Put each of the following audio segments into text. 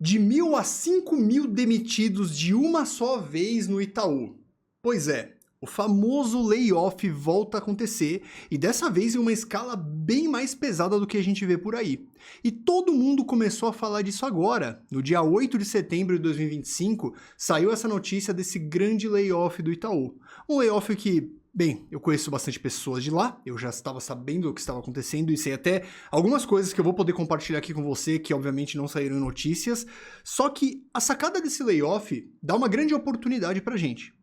De 1.000 a 5.000 demitidos de uma só vez no Itaú. Pois é, o famoso layoff volta a acontecer e dessa vez em uma escala bem mais pesada do que a gente vê por aí. E todo mundo começou a falar disso agora. No dia 8 de setembro de 2025, saiu essa notícia desse grande layoff do Itaú. Um layoff que, bem, eu conheço bastante pessoas de lá, eu já estava sabendo o que estava acontecendo e sei até algumas coisas que eu vou poder compartilhar aqui com você que obviamente não saíram em notícias, só que a sacada desse layoff dá uma grande oportunidade pra gente.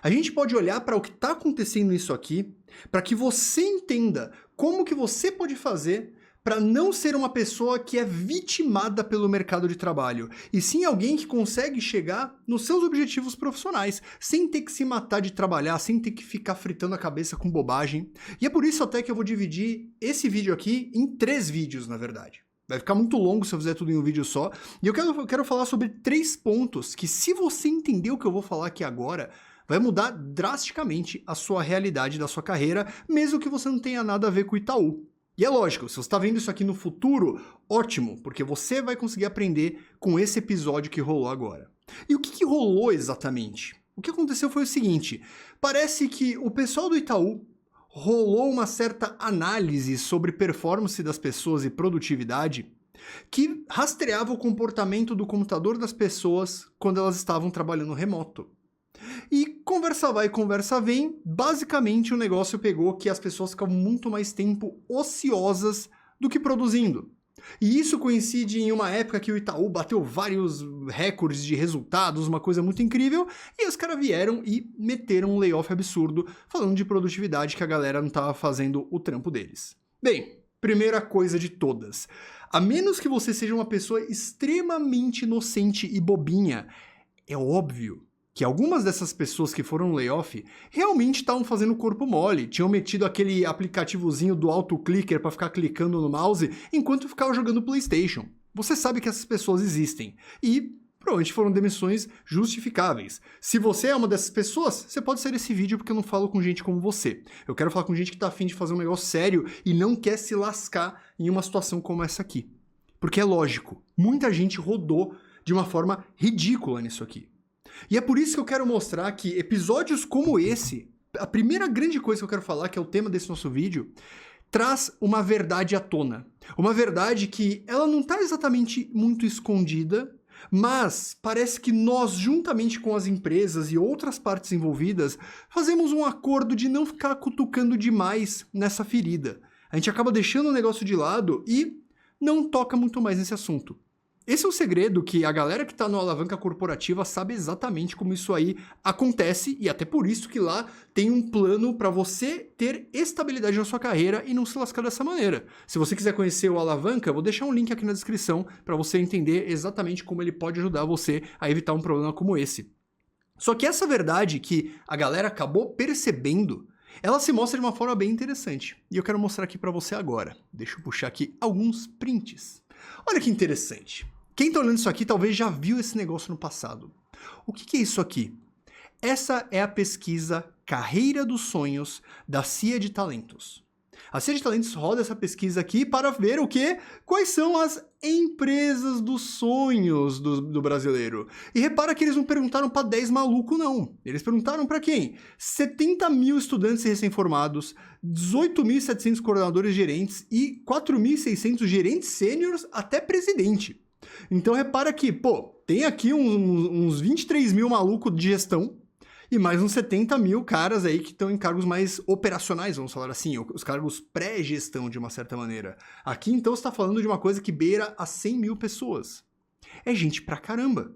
A gente pode olhar para o que está acontecendo nisso aqui, para que você entenda como que você pode fazer para não ser uma pessoa que é vitimada pelo mercado de trabalho, e sim alguém que consegue chegar nos seus objetivos profissionais, sem ter que se matar de trabalhar, sem ter que ficar fritando a cabeça com bobagem. E é por isso até que eu vou dividir esse vídeo aqui em 3 vídeos, na verdade. Vai ficar muito longo se eu fizer tudo em um vídeo só, e eu quero falar sobre 3 pontos que, se você entender o que eu vou falar aqui agora, vai mudar drasticamente a sua realidade da sua carreira, mesmo que você não tenha nada a ver com o Itaú. E é lógico, se você está vendo isso aqui no futuro, ótimo, porque você vai conseguir aprender com esse episódio que rolou agora. E o que rolou exatamente? O que aconteceu foi o seguinte, parece que o pessoal do Itaú rolou uma certa análise sobre performance das pessoas e produtividade que rastreava o comportamento do computador das pessoas quando elas estavam trabalhando remoto. E conversa vai, conversa vem, basicamente o negócio pegou que as pessoas ficavam muito mais tempo ociosas do que produzindo. E isso coincide em uma época que o Itaú bateu vários recordes de resultados, uma coisa muito incrível, e os caras vieram e meteram um layoff absurdo, falando de produtividade que a galera não estava fazendo o trampo deles. Bem, primeira coisa de todas, a menos que você seja uma pessoa extremamente inocente e bobinha, é óbvio que algumas dessas pessoas que foram no layoff realmente estavam fazendo corpo mole, tinham metido aquele aplicativozinho do auto-clicker para ficar clicando no mouse enquanto ficava jogando PlayStation. Você sabe que essas pessoas existem e provavelmente foram demissões justificáveis. Se você é uma dessas pessoas, você pode sair desse vídeo porque eu não falo com gente como você. Eu quero falar com gente que tá afim de fazer um negócio sério e não quer se lascar em uma situação como essa aqui. Porque é lógico, muita gente rodou de uma forma ridícula nisso aqui. E é por isso que eu quero mostrar que episódios como esse, a primeira grande coisa que eu quero falar, que é o tema desse nosso vídeo, traz uma verdade à tona. Uma verdade que ela não está exatamente muito escondida, mas parece que nós, juntamente com as empresas e outras partes envolvidas, fazemos um acordo de não ficar cutucando demais nessa ferida. A gente acaba deixando o negócio de lado e não toca muito mais nesse assunto. Esse é um segredo que a galera que está no Alavanca Corporativa sabe exatamente como isso aí acontece e até por isso que lá tem um plano para você ter estabilidade na sua carreira e não se lascar dessa maneira. Se você quiser conhecer o Alavanca, eu vou deixar um link aqui na descrição para você entender exatamente como ele pode ajudar você a evitar um problema como esse. Só que essa verdade que a galera acabou percebendo, ela se mostra de uma forma bem interessante. E eu quero mostrar aqui para você agora. Deixa eu puxar aqui alguns prints. Olha que interessante. Quem tá olhando isso aqui talvez já viu esse negócio no passado. O que é isso aqui? Essa é a pesquisa Carreira dos Sonhos da CIA de Talentos. A CIA de Talentos roda essa pesquisa aqui para ver o quê? Quais são as empresas dos sonhos do brasileiro. E repara que eles não perguntaram para 10 malucos, não. Eles perguntaram para quem? 70.000 estudantes recém-formados, 18.700 coordenadores gerentes e 4.600 gerentes sêniores até presidente. Então repara que, tem aqui uns 23.000 malucos de gestão e mais uns 70.000 caras aí que estão em cargos mais operacionais, vamos falar assim, os cargos pré-gestão de uma certa maneira. Aqui então você está falando de uma coisa que beira a 100.000 pessoas. É gente pra caramba.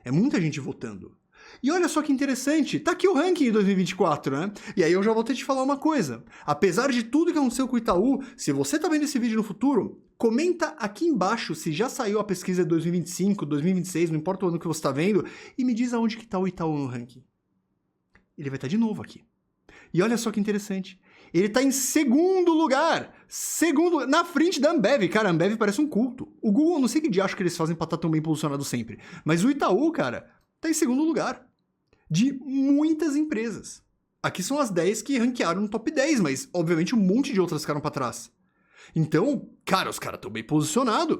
É muita gente votando. E olha só que interessante, tá aqui o ranking de 2024, né? E aí eu já vou ter de falar uma coisa. Apesar de tudo que aconteceu com o Itaú, se você tá vendo esse vídeo no futuro, comenta aqui embaixo se já saiu a pesquisa de 2025, 2026, não importa o ano que você tá vendo, e me diz aonde que tá o Itaú no ranking. Ele vai estar de novo aqui. E olha só que interessante. Ele tá em segundo lugar. Na frente da Ambev. Cara, a Ambev parece um culto. O Google, não sei que diacho que eles fazem pra estar tão bem posicionado sempre. Mas o Itaú, cara, tá em segundo lugar. De muitas empresas. Aqui são as 10 que ranquearam no top 10, mas obviamente um monte de outras ficaram pra trás. Então, cara, os caras estão bem posicionados.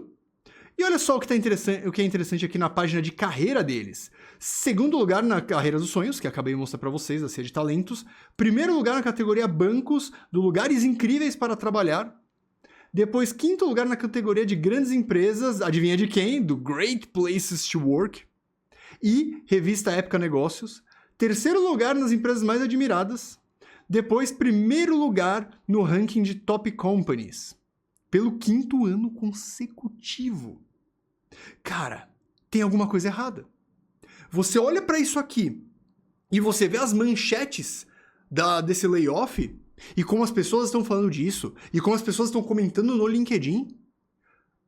E olha só o que é interessante aqui na página de carreira deles. Segundo lugar na carreira dos sonhos, que acabei de mostrar para vocês, da Cia de Talentos. Primeiro lugar na categoria bancos, do lugares incríveis para trabalhar. Depois, quinto lugar na categoria de grandes empresas, adivinha de quem? Do Great Places to Work. E revista Época Negócios. Terceiro lugar nas empresas mais admiradas. Depois, primeiro lugar no ranking de Top Companies. Pelo quinto ano consecutivo. Cara, tem alguma coisa errada. Você olha para isso aqui e você vê as manchetes desse layoff e como as pessoas estão falando disso e como as pessoas estão comentando no LinkedIn.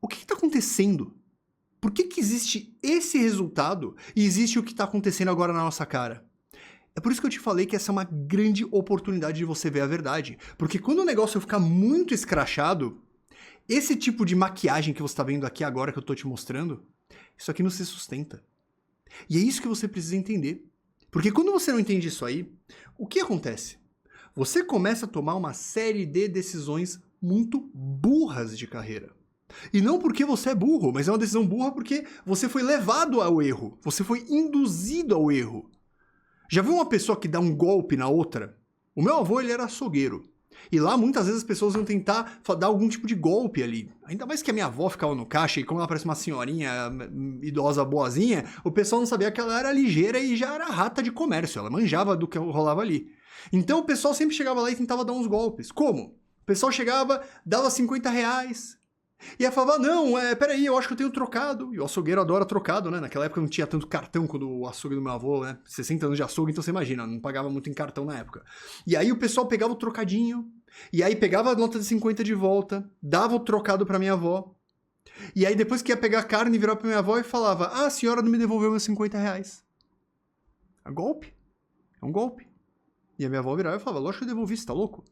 O que está acontecendo? Por que existe esse resultado e existe o que está acontecendo agora na nossa cara? É por isso que eu te falei que essa é uma grande oportunidade de você ver a verdade. Porque quando o negócio ficar muito escrachado, esse tipo de maquiagem que você está vendo aqui agora que eu estou te mostrando, isso aqui não se sustenta. E é isso que você precisa entender. Porque quando você não entende isso aí, o que acontece? Você começa a tomar uma série de decisões muito burras de carreira. E não porque você é burro, mas é uma decisão burra porque você foi levado ao erro. Você foi induzido ao erro. Já viu uma pessoa que dá um golpe na outra? O meu avô, ele era açougueiro. E lá, muitas vezes, as pessoas iam tentar dar algum tipo de golpe ali. Ainda mais que a minha avó ficava no caixa e como ela parece uma senhorinha idosa boazinha, o pessoal não sabia que ela era ligeira e já era rata de comércio. Ela manjava do que rolava ali. Então, o pessoal sempre chegava lá e tentava dar uns golpes. Como? O pessoal chegava, dava R$50... E ela falava, não, peraí, eu acho que eu tenho trocado. E o açougueiro adora trocado, né? Naquela época não tinha tanto cartão quando o açougue do meu avô, né? 60 anos de açougue, então você imagina, não pagava muito em cartão na época. E aí o pessoal pegava o trocadinho, e aí pegava a nota de 50 de volta, dava o trocado pra minha avó. E aí depois que ia pegar a carne, virava pra minha avó e falava, a senhora não me devolveu meus R$50. É golpe. É um golpe. E a minha avó virava e falava, lógico que eu devolvi, você tá louco?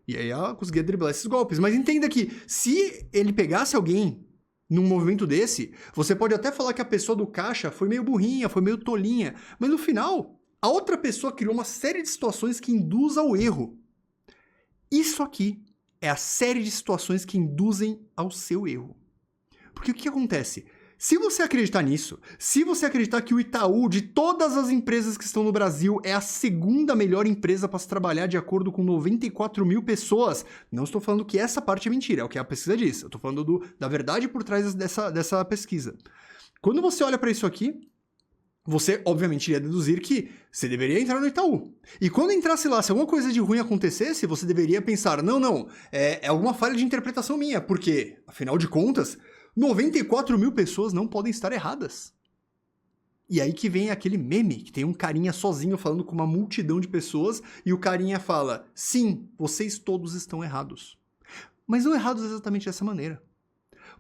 E aí ela conseguia driblar esses golpes. Mas entenda que se ele pegasse alguém num movimento desse, você pode até falar que a pessoa do caixa foi meio burrinha, foi meio tolinha. Mas no final, a outra pessoa criou uma série de situações que induz ao erro. Isso aqui é a série de situações que induzem ao seu erro. Porque o que acontece? Se você acreditar nisso, se você acreditar que o Itaú, de todas as empresas que estão no Brasil, é a segunda melhor empresa para se trabalhar de acordo com 94 mil pessoas, não estou falando que essa parte é mentira, é o que a pesquisa diz. Eu estou falando da verdade por trás dessa pesquisa. Quando você olha para isso aqui, você obviamente iria deduzir que você deveria entrar no Itaú. E quando entrasse lá, se alguma coisa de ruim acontecesse, você deveria pensar, não, é alguma falha de interpretação minha, porque, afinal de contas, 94 mil pessoas não podem estar erradas. E aí que vem aquele meme, que tem um carinha sozinho falando com uma multidão de pessoas, e o carinha fala, sim, vocês todos estão errados. Mas não errados exatamente dessa maneira.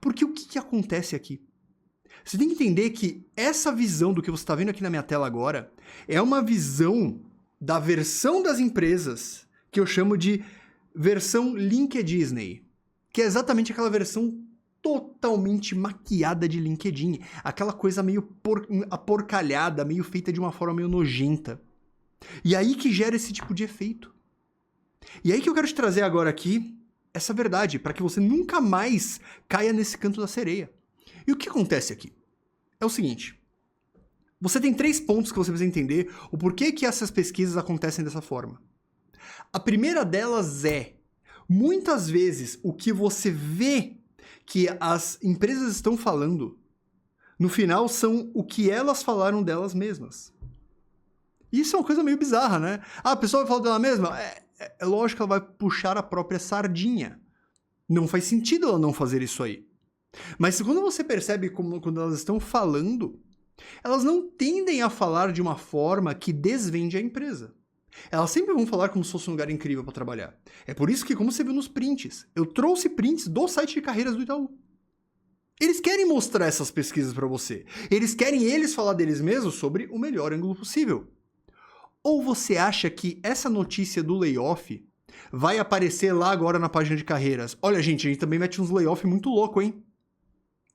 Porque o que acontece aqui? Você tem que entender que essa visão do que você está vendo aqui na minha tela agora é uma visão da versão das empresas que eu chamo de versão LinkedIn, que é exatamente aquela versão totalmente maquiada de LinkedIn. Aquela coisa meio aporcalhada, meio feita de uma forma meio nojenta. E aí que gera esse tipo de efeito. E aí que eu quero te trazer agora aqui essa verdade, para que você nunca mais caia nesse canto da sereia. E o que acontece aqui? É o seguinte. Você tem 3 pontos que você precisa entender o porquê que essas pesquisas acontecem dessa forma. A primeira delas é, muitas vezes, o que você vê que as empresas estão falando, no final, são o que elas falaram delas mesmas. Isso é uma coisa meio bizarra, né? A pessoa vai falar dela mesma? É lógico que ela vai puxar a própria sardinha. Não faz sentido ela não fazer isso aí. Mas quando você percebe quando elas estão falando, elas não tendem a falar de uma forma que desvende a empresa. Elas sempre vão falar como se fosse um lugar incrível para trabalhar. É por isso que, como você viu nos prints, eu trouxe prints do site de carreiras do Itaú. Eles querem mostrar essas pesquisas para você. Eles querem falar deles mesmos sobre o melhor ângulo possível. Ou você acha que essa notícia do layoff vai aparecer lá agora na página de carreiras? Olha, gente, a gente também mete uns layoff muito louco, hein?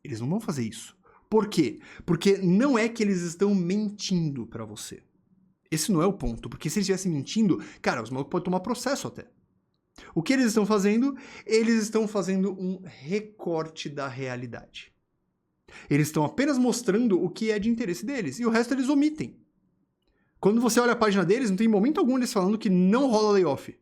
Eles não vão fazer isso. Por quê? Porque não é que eles estão mentindo para você. Esse não é o ponto, porque se eles estivessem mentindo, cara, os malucos podem tomar processo até. O que eles estão fazendo? Eles estão fazendo um recorte da realidade. Eles estão apenas mostrando o que é de interesse deles, e o resto eles omitem. Quando você olha a página deles, não tem momento algum eles falando que não rola layoff.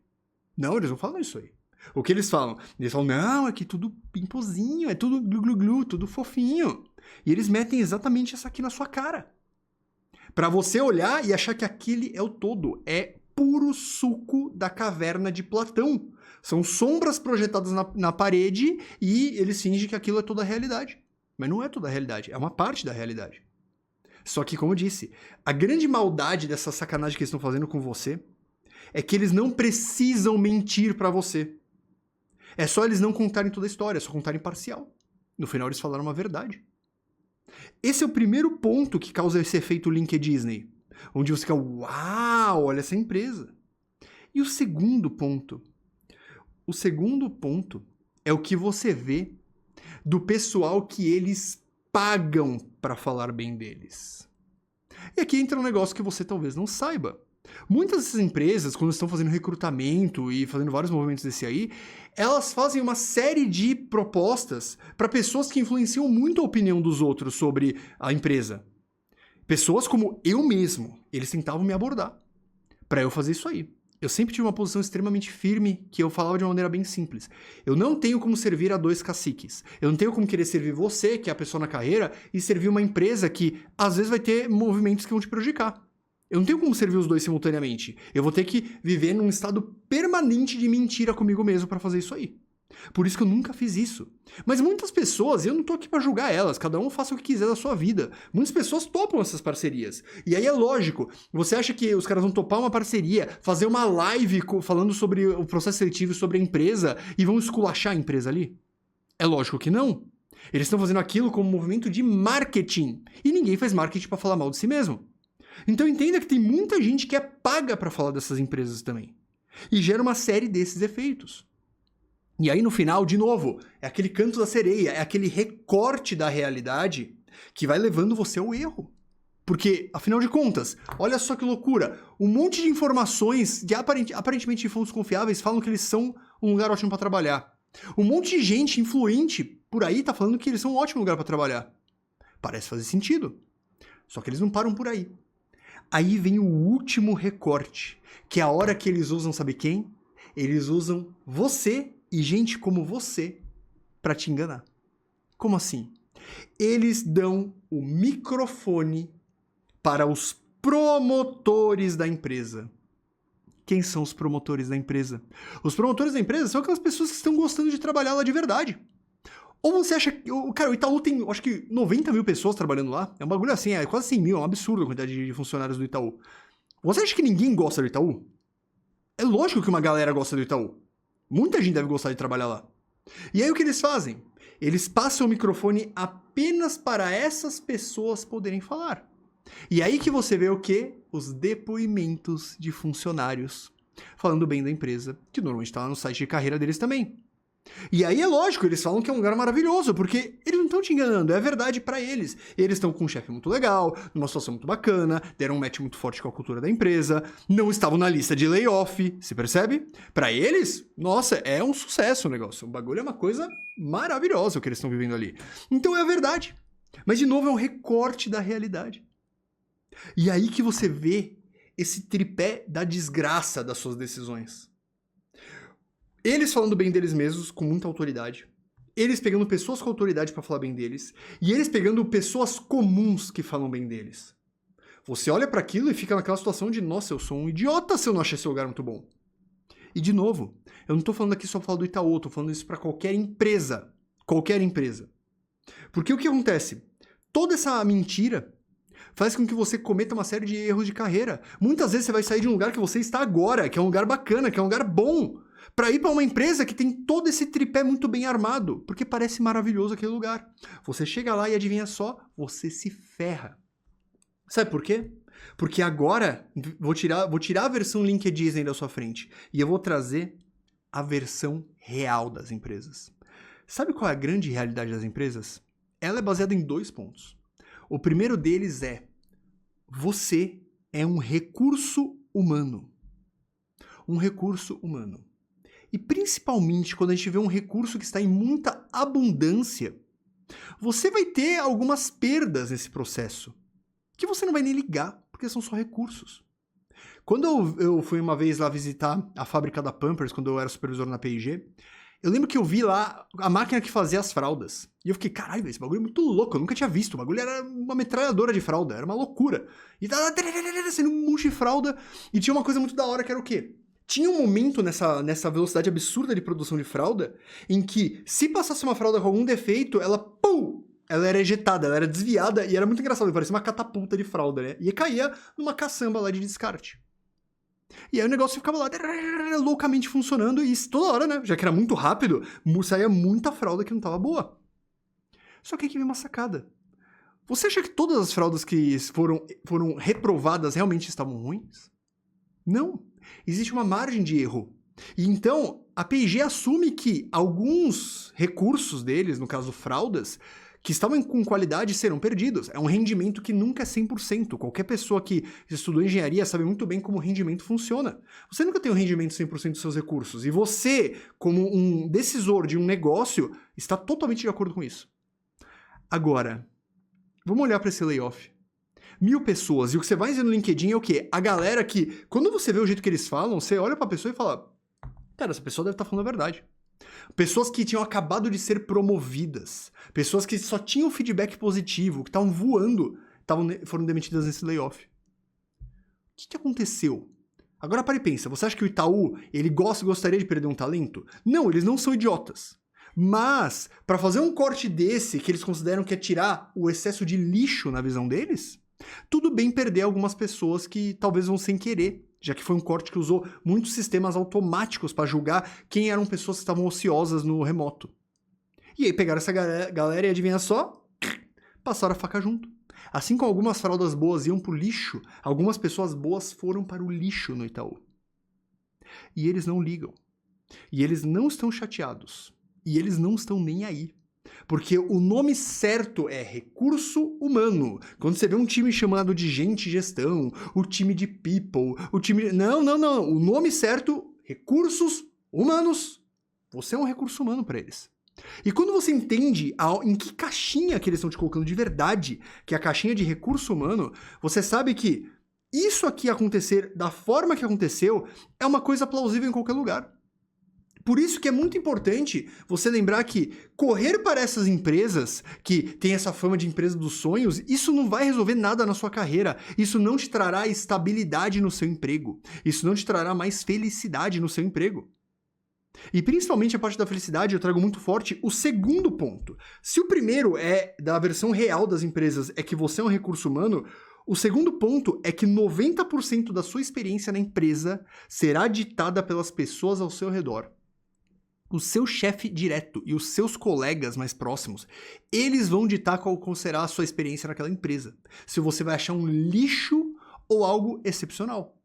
Não, eles não falam isso aí. O que eles falam? Eles falam, não, é que tudo pimposinho, é tudo glu-glu-glu, tudo fofinho. E eles metem exatamente essa aqui na sua cara. Pra você olhar e achar que aquele é o todo. É puro suco da caverna de Platão. São sombras projetadas na parede e eles fingem que aquilo é toda a realidade. Mas não é toda a realidade, é uma parte da realidade. Só que, como eu disse, a grande maldade dessa sacanagem que eles estão fazendo com você é que eles não precisam mentir pra você. É só eles não contarem toda a história, é só contarem parcial. No final eles falaram uma verdade. Esse é o primeiro ponto que causa esse efeito LinkedIn, onde você fica, uau, olha essa empresa. E o segundo ponto? O segundo ponto é o que você vê do pessoal que eles pagam para falar bem deles. E aqui entra um negócio que você talvez não saiba. Muitas dessas empresas, quando estão fazendo recrutamento e fazendo vários movimentos desse aí, elas fazem uma série de propostas para pessoas que influenciam muito a opinião dos outros sobre a empresa. Pessoas como eu mesmo, eles tentavam me abordar para eu fazer isso aí. Eu sempre tive uma posição extremamente firme que eu falava de uma maneira bem simples. Eu não tenho como servir a 2 caciques. Eu não tenho como querer servir você, que é a pessoa na carreira, e servir uma empresa que às vezes vai ter movimentos que vão te prejudicar. Eu não tenho como servir os dois simultaneamente. Eu vou ter que viver num estado permanente de mentira comigo mesmo para fazer isso aí. Por isso que eu nunca fiz isso. Mas muitas pessoas, eu não tô aqui para julgar elas, cada um faça o que quiser da sua vida. Muitas pessoas topam essas parcerias. E aí é lógico, você acha que os caras vão topar uma parceria, fazer uma live falando sobre o processo seletivo, sobre a empresa, e vão esculachar a empresa ali? É lógico que não. Eles estão fazendo aquilo como um movimento de marketing. E ninguém faz marketing para falar mal de si mesmo. Então entenda que tem muita gente que é paga para falar dessas empresas também. E gera uma série desses efeitos. E aí no final, de novo, é aquele canto da sereia, é aquele recorte da realidade que vai levando você ao erro. Porque, afinal de contas, olha só que loucura, um monte de informações de aparentemente de fontes confiáveis falam que eles são um lugar ótimo para trabalhar. Um monte de gente influente por aí tá falando que eles são um ótimo lugar para trabalhar. Parece fazer sentido. Só que eles não param por aí. Aí vem o último recorte, que é a hora que eles usam, sabe quem? Eles usam você e gente como você para te enganar. Como assim? Eles dão o microfone para os promotores da empresa. Quem são os promotores da empresa? Os promotores da empresa são aquelas pessoas que estão gostando de trabalhar lá de verdade. Ou você acha que... Cara, o Itaú tem, acho que 90 mil pessoas trabalhando lá. É um bagulho assim, é quase 100 mil, é um absurdo a quantidade de funcionários do Itaú. Você acha que ninguém gosta do Itaú? É lógico que uma galera gosta do Itaú. Muita gente deve gostar de trabalhar lá. E aí o que eles fazem? Eles passam o microfone apenas para essas pessoas poderem falar. E aí que você vê o quê? Os depoimentos de funcionários falando bem da empresa, que normalmente está lá no site de carreira deles também. E aí é lógico, eles falam que é um lugar maravilhoso, porque eles não estão te enganando, é verdade pra eles. Eles estão com um chefe muito legal, numa situação muito bacana, deram um match muito forte com a cultura da empresa, não estavam na lista de layoff, se percebe? Pra eles, nossa, é um sucesso o negócio, o bagulho é uma coisa maravilhosa o que eles estão vivendo ali. Então é a verdade. Mas de novo é um recorte da realidade. E aí que você vê esse tripé da desgraça das suas decisões. Eles falando bem deles mesmos com muita autoridade. Eles pegando pessoas com autoridade para falar bem deles. E eles pegando pessoas comuns que falam bem deles. Você olha para aquilo e fica naquela situação de, nossa, eu sou um idiota se eu não achei esse lugar muito bom. E de novo, eu não tô falando aqui só pra falar do Itaú, tô falando isso para qualquer empresa. Qualquer empresa. Porque o que acontece? Toda essa mentira faz com que você cometa uma série de erros de carreira. Muitas vezes você vai sair de um lugar que você está agora, que é um lugar bacana, que é um lugar bom, para ir para uma empresa que tem todo esse tripé muito bem armado, porque parece maravilhoso aquele lugar. Você chega lá e adivinha só, você se ferra. Sabe por quê? Porque agora vou tirar a versão LinkedIn da sua frente e eu vou trazer a versão real das empresas. Sabe qual é a grande realidade das empresas? Ela é baseada em 2 pontos. O primeiro deles é: você é um recurso humano. Um recurso humano. E principalmente quando a gente vê um recurso que está em muita abundância, você vai ter algumas perdas nesse processo, que você não vai nem ligar, porque são só recursos. Quando eu fui uma vez lá visitar a fábrica da Pampers, quando eu era supervisor na P&G, eu lembro que eu vi lá a máquina que fazia as fraldas. E eu fiquei, caralho, esse bagulho é muito louco, eu nunca tinha visto. O bagulho era uma metralhadora de fralda, era uma loucura. E tava sendo um monte de fralda. E tinha uma coisa muito da hora que era o quê? Tinha um momento nessa velocidade absurda de produção de fralda, em que se passasse uma fralda com algum defeito, ela, pum! Ela era ejetada, ela era desviada, e era muito engraçado, parecia uma catapulta de fralda, né? E caía numa caçamba lá de descarte. E aí o negócio ficava lá loucamente funcionando e toda hora, né? Já que era muito rápido, saía muita fralda que não tava boa. Só que aqui vem uma sacada. Você acha que todas as fraldas que foram reprovadas realmente estavam ruins? Não. Existe uma margem de erro. E então, a P&G assume que alguns recursos deles, no caso fraldas, que estavam com qualidade serão perdidos. É um rendimento que nunca é 100%. Qualquer pessoa que estudou engenharia sabe muito bem como o rendimento funciona. Você nunca tem um rendimento 100% dos seus recursos. E você, como um decisor de um negócio, está totalmente de acordo com isso. Agora, vamos olhar para esse layoff. 1.000 pessoas. E o que você vai ver no LinkedIn é o quê? A galera que, quando você vê o jeito que eles falam, você olha para a pessoa e fala, cara, essa pessoa deve estar falando a verdade. Pessoas que tinham acabado de ser promovidas. Pessoas que só tinham feedback positivo, que estavam voando, foram demitidas nesse layoff. O que aconteceu? Agora para e pensa, você acha que o Itaú, ele gostaria de perder um talento? Não, eles não são idiotas. Mas, para fazer um corte desse, que eles consideram que é tirar o excesso de lixo na visão deles, tudo bem perder algumas pessoas que talvez vão sem querer, já que foi um corte que usou muitos sistemas automáticos para julgar quem eram pessoas que estavam ociosas no remoto. E aí pegaram essa galera e adivinha só? Passaram a faca junto. Assim como algumas fraldas boas iam pro lixo, algumas pessoas boas foram para o lixo no Itaú. E eles não ligam. E eles não estão chateados. E eles não estão nem aí. Porque o nome certo é recurso humano. Quando você vê um time chamado de gente e gestão, o time de people, o time... Não. O nome certo, recursos humanos. Você é um recurso humano para eles. E quando você entende em que caixinha que eles estão te colocando de verdade, que é a caixinha de recurso humano, você sabe que isso aqui acontecer da forma que aconteceu é uma coisa plausível em qualquer lugar. Por isso que é muito importante você lembrar que correr para essas empresas que têm essa fama de empresa dos sonhos, isso não vai resolver nada na sua carreira. Isso não te trará estabilidade no seu emprego. Isso não te trará mais felicidade no seu emprego. E principalmente a parte da felicidade eu trago muito forte o segundo ponto. Se o primeiro é da versão real das empresas é que você é um recurso humano, o segundo ponto é que 90% da sua experiência na empresa será ditada pelas pessoas ao seu redor. O seu chefe direto e os seus colegas mais próximos, eles vão ditar qual será a sua experiência naquela empresa. Se você vai achar um lixo ou algo excepcional.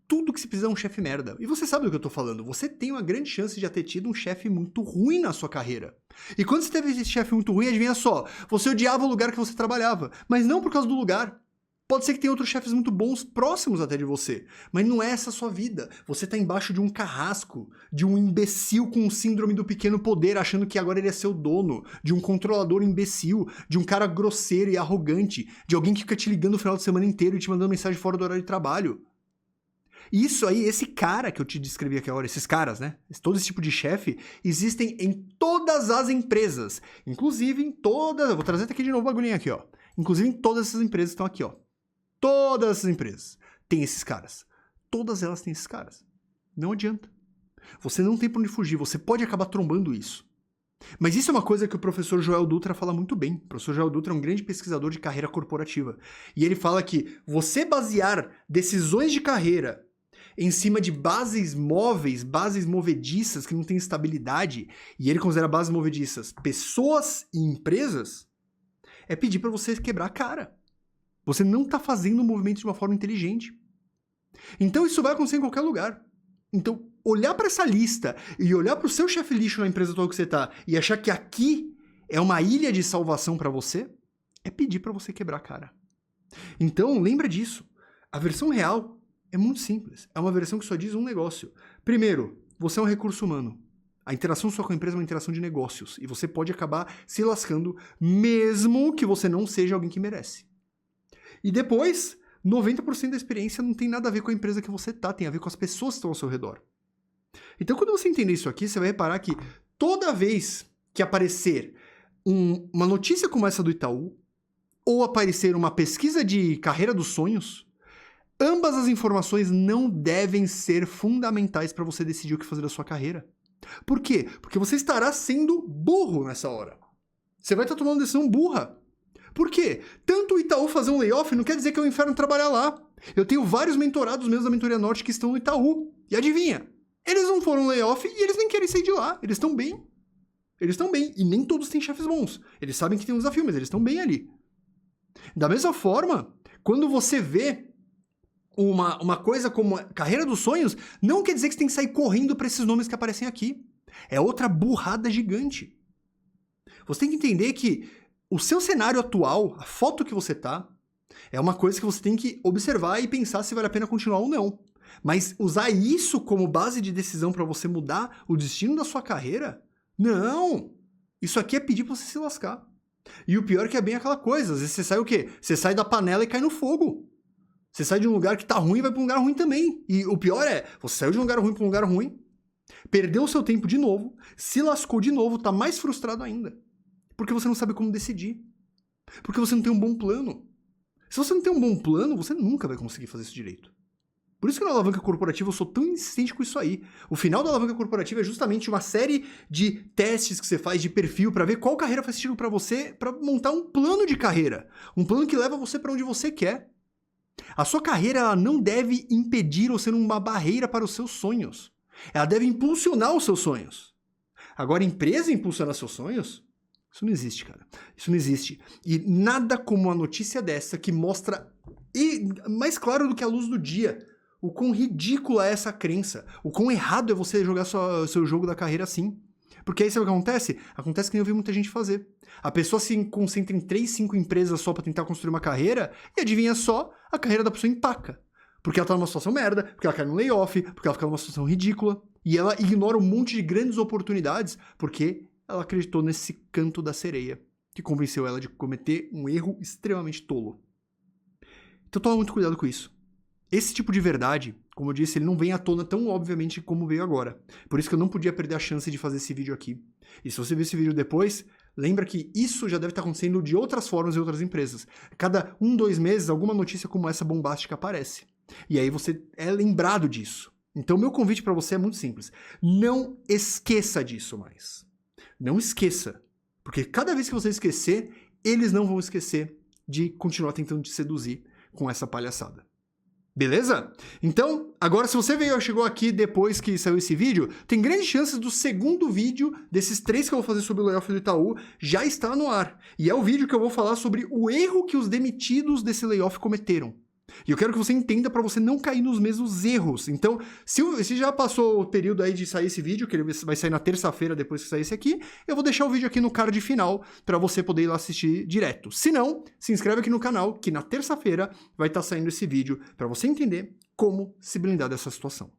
Tudo que se precisa é um chefe merda. E você sabe do que eu tô falando. Você tem uma grande chance de já ter tido um chefe muito ruim na sua carreira. E quando você teve esse chefe muito ruim, adivinha só, você odiava o lugar que você trabalhava. Mas não por causa do lugar. Pode ser que tenha outros chefes muito bons, próximos até de você, mas não é essa a sua vida. Você tá embaixo de um carrasco, de um imbecil com síndrome do pequeno poder, achando que agora ele é seu dono, de um controlador imbecil, de um cara grosseiro e arrogante, de alguém que fica te ligando o final de semana inteiro e te mandando mensagem fora do horário de trabalho. Isso aí, esse cara que eu te descrevi aqui agora, esses caras, né? Todo esse tipo de chefe, existem em todas as empresas. Inclusive em todas... Eu vou trazer aqui de novo o bagulhinho aqui, ó. Inclusive em todas essas empresas que estão aqui, ó. Todas essas empresas têm esses caras. Todas elas têm esses caras. Não adianta. Você não tem pra onde fugir, você pode acabar trombando isso. Mas isso é uma coisa que o professor Joel Dutra fala muito bem. O professor Joel Dutra é um grande pesquisador de carreira corporativa. E ele fala que você basear decisões de carreira em cima de bases móveis, bases movediças que não têm estabilidade, e ele considera bases movediças pessoas e empresas, é pedir pra você quebrar a cara. Você não está fazendo o movimento de uma forma inteligente. Então isso vai acontecer em qualquer lugar. Então, olhar para essa lista e olhar para o seu chefe lixo na empresa toda que você está e achar que aqui é uma ilha de salvação para você, é pedir para você quebrar a cara. Então, lembra disso. A versão real é muito simples. É uma versão que só diz um negócio. Primeiro, você é um recurso humano. A interação sua com a empresa é uma interação de negócios. E você pode acabar se lascando, mesmo que você não seja alguém que merece. E depois, 90% da experiência não tem nada a ver com a empresa que você tá, tem a ver com as pessoas que estão ao seu redor. Então, quando você entender isso aqui, você vai reparar que toda vez que aparecer uma notícia como essa do Itaú, ou aparecer uma pesquisa de carreira dos sonhos, ambas as informações não devem ser fundamentais para você decidir o que fazer da sua carreira. Por quê? Porque você estará sendo burro nessa hora. Você vai estar tomando decisão burra. Por quê? Tanto o Itaú fazer um layoff não quer dizer que é um inferno trabalhar lá. Eu tenho vários mentorados meus da Mentoria Norte que estão no Itaú. E adivinha? Eles não foram layoff e eles nem querem sair de lá. Eles estão bem. Eles estão bem. E nem todos têm chefes bons. Eles sabem que tem um desafio, mas eles estão bem ali. Da mesma forma, quando você vê uma coisa como carreira dos sonhos, não quer dizer que você tem que sair correndo para esses nomes que aparecem aqui. É outra burrada gigante. Você tem que entender que o seu cenário atual, a foto que você tá, é uma coisa que você tem que observar e pensar se vale a pena continuar ou não. Mas usar isso como base de decisão para você mudar o destino da sua carreira? Não! Isso aqui é pedir pra você se lascar. E o pior é que é bem aquela coisa. Às vezes você sai o quê? Você sai da panela e cai no fogo. Você sai de um lugar que tá ruim e vai pra um lugar ruim também. E o pior é, você saiu de um lugar ruim pra um lugar ruim, perdeu o seu tempo de novo, se lascou de novo, tá mais frustrado ainda. Porque você não sabe como decidir. Porque você não tem um bom plano. Se você não tem um bom plano, você nunca vai conseguir fazer isso direito. Por isso que na alavanca corporativa eu sou tão insistente com isso aí. O final da alavanca corporativa é justamente uma série de testes que você faz de perfil para ver qual carreira faz sentido para você, para montar um plano de carreira. Um plano que leva você para onde você quer. A sua carreira ela não deve impedir ou ser uma barreira para os seus sonhos. Ela deve impulsionar os seus sonhos. Agora, empresa impulsionar seus sonhos? Isso não existe, cara. Isso não existe. E nada como uma notícia dessa que mostra, mais claro do que a luz do dia, o quão ridícula é essa crença. O quão errado é você jogar seu jogo da carreira assim. Porque aí sabe o que acontece? Acontece que nem eu vi muita gente fazer. A pessoa se concentra em 3, 5 empresas só pra tentar construir uma carreira e adivinha só, a carreira da pessoa empaca. Porque ela tá numa situação merda, porque ela cai num layoff, porque ela fica numa situação ridícula. E ela ignora um monte de grandes oportunidades porque ela acreditou nesse canto da sereia que convenceu ela de cometer um erro extremamente tolo. Então toma muito cuidado com isso. Esse tipo de verdade, como eu disse, ele não vem à tona tão obviamente como veio agora. Por isso que eu não podia perder a chance de fazer esse vídeo aqui. E se você ver esse vídeo depois, lembra que isso já deve estar acontecendo de outras formas em outras empresas. Cada 1, 2 meses, alguma notícia como essa bombástica aparece. E aí você é lembrado disso. Então meu convite para você é muito simples. Não esqueça disso mais. Não esqueça. Porque cada vez que você esquecer, eles não vão esquecer de continuar tentando te seduzir com essa palhaçada. Beleza? Então, agora se você chegou aqui depois que saiu esse vídeo, tem grandes chances do segundo vídeo desses 3 que eu vou fazer sobre o layoff do Itaú já estar no ar. E é o vídeo que eu vou falar sobre o erro que os demitidos desse layoff cometeram. E eu quero que você entenda para você não cair nos mesmos erros. Então, se já passou o período aí de sair esse vídeo, que ele vai sair na terça-feira depois que sair esse aqui, eu vou deixar o vídeo aqui no card final para você poder ir lá assistir direto. Se não, se inscreve aqui no canal, que na terça-feira vai estar saindo esse vídeo para você entender como se blindar dessa situação.